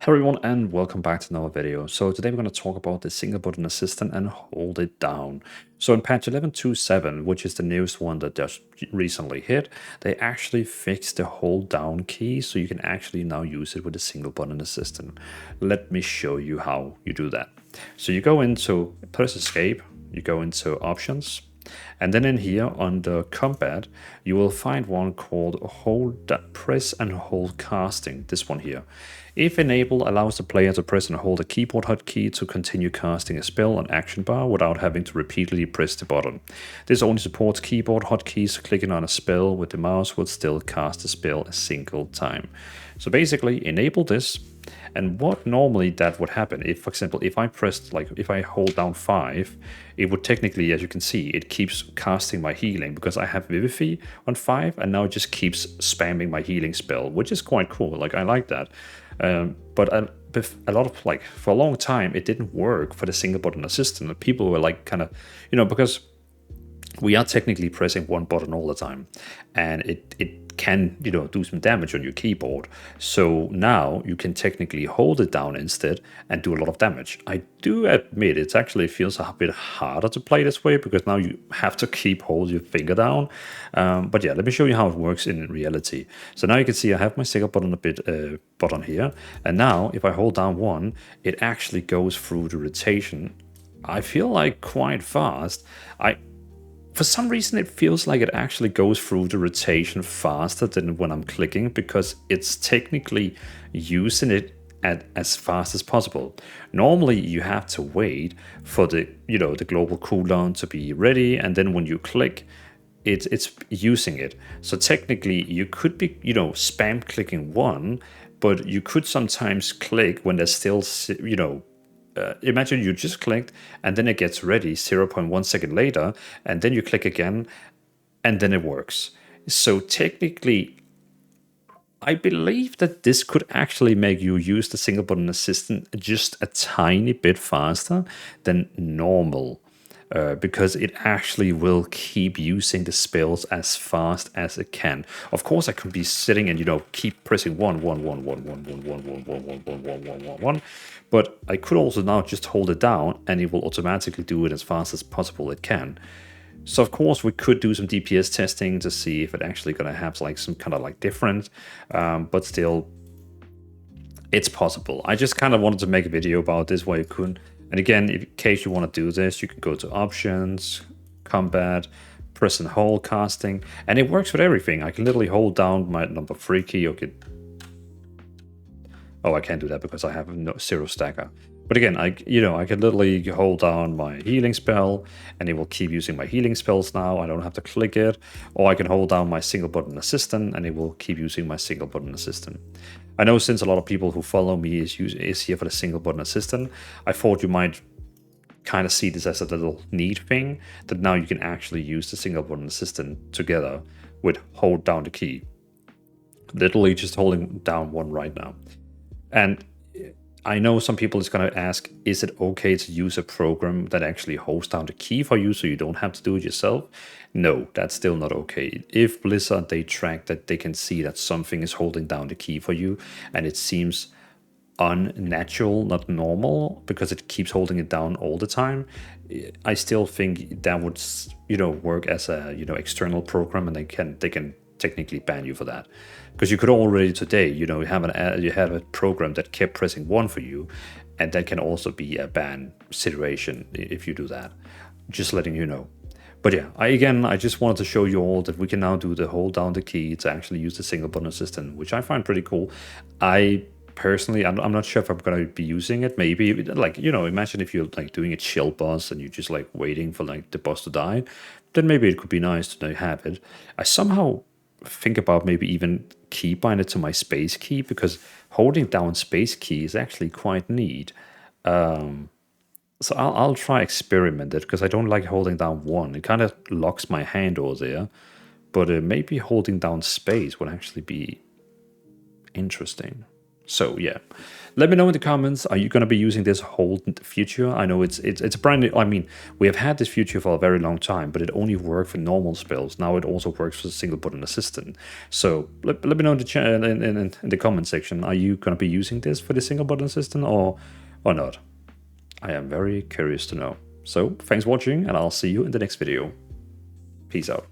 Hello everyone and welcome back to another video. So today we're going to talk about the single button assistant and hold it down. So in patch 11.2.7, which is the newest one that just recently hit, they actually fixed the hold down key so you can actually now use it with a single button assistant. Let me show you how you do that. So you go into press escape, you go into options, and then in here under combat, you will find one called press and hold casting, this one here. If enable allows the player to press and hold a keyboard hotkey to continue casting a spell on action bar without having to repeatedly press the button. This only supports keyboard hotkeys. Clicking on a spell with the mouse will still cast the spell a single time. So basically enable this. And what normally that would happen if, for example, if I pressed, like if I hold down 5, it would technically, as you can see, it keeps casting my healing because I have Vivify on 5 and now it just keeps spamming my healing spell, which is quite cool. Like I like that. But a lot of, like, for a long time, it didn't work for the single button assistant. People were like kind of, because we are technically pressing one button all the time and it can do some damage on your keyboard. So now you can technically hold it down instead and do a lot of damage. I do admit it actually feels a bit harder to play this way because now you have to keep holding your finger down. But yeah, let me show you how it works in reality. So now you can see I have my single button button here, and now if I hold down 1, it actually goes through the rotation. I feel like quite fast. For some reason, it feels like it actually goes through the rotation faster than when I'm clicking because it's technically using it at as fast as possible. Normally, you have to wait for the global cooldown to be ready, and then when you click, it's using it. So technically, you could be spam clicking 1, but you could sometimes click when there's still imagine you just clicked and then it gets ready 0.1 second later, and then you click again and then it works. So technically, I believe that this could actually make you use the single button assistant just a tiny bit faster than normal. Because it actually will keep using the spells as fast as it can. Of course, I could be sitting and keep pressing 1, 1, 1, 1, 1, 1, 1, 1, 1, 1, 1, 1, 1, 1, 1, but I could also now just hold it down and it will automatically do it as fast as possible it can. So of course we could do some DPS testing to see if it actually gonna have like some kind of like different, but still, it's possible. I just kind of wanted to make a video about this where you could. And again, in case you want to do this, you can go to options, combat, press and hold casting, and it works with everything. I can literally hold down my number 3 key. Oh, I can't do that because I have no 0 stacker. But again, I can literally hold down my healing spell and it will keep using my healing spells now. I don't have to click it. Or I can hold down my single button assistant and it will keep using my single button assistant. I know since a lot of people who follow me is here for the single button assistant, I thought you might kind of see this as a little neat thing that now you can actually use the single button assistant together with hold down the key. Literally just holding down 1 right now. And I know some people is going to ask, is it okay to use a program that actually holds down the key for you so you don't have to do it yourself? No, that's still not okay. If Blizzard, they track that, they can see that something is holding down the key for you and it seems unnatural, not normal, because it keeps holding it down all the time, I still think that would work as a external program, and they can technically ban you for that, because you could already today you have a program that kept pressing 1 for you, and that can also be a ban situation if you do that. Just letting you know. But yeah, I just wanted to show you all that we can now do the hold down the key to actually use the single button assistant, which I find pretty cool. I personally, I'm not sure if I'm going to be using it. Maybe, like, imagine if you're like doing a chill boss and you're just like waiting for like the boss to die, then maybe it could be nice to have it. I somehow think about maybe even keybind it to my space key, because holding down space key is actually quite neat. So I'll try experiment it, because I don't like holding down 1. It kind of locks my hand over there. But maybe holding down space would actually be interesting. So yeah, Let me know in the comments, are you going to be using this whole feature? I know it's a brand new, I mean, we have had this feature for a very long time, but it only worked for normal spells. Now it also works for the single button assistant. So let me know in the comment section, are you going to be using this for the single button assistant or not? I am very curious to know. So thanks for watching, and I'll see you in the next video. Peace out.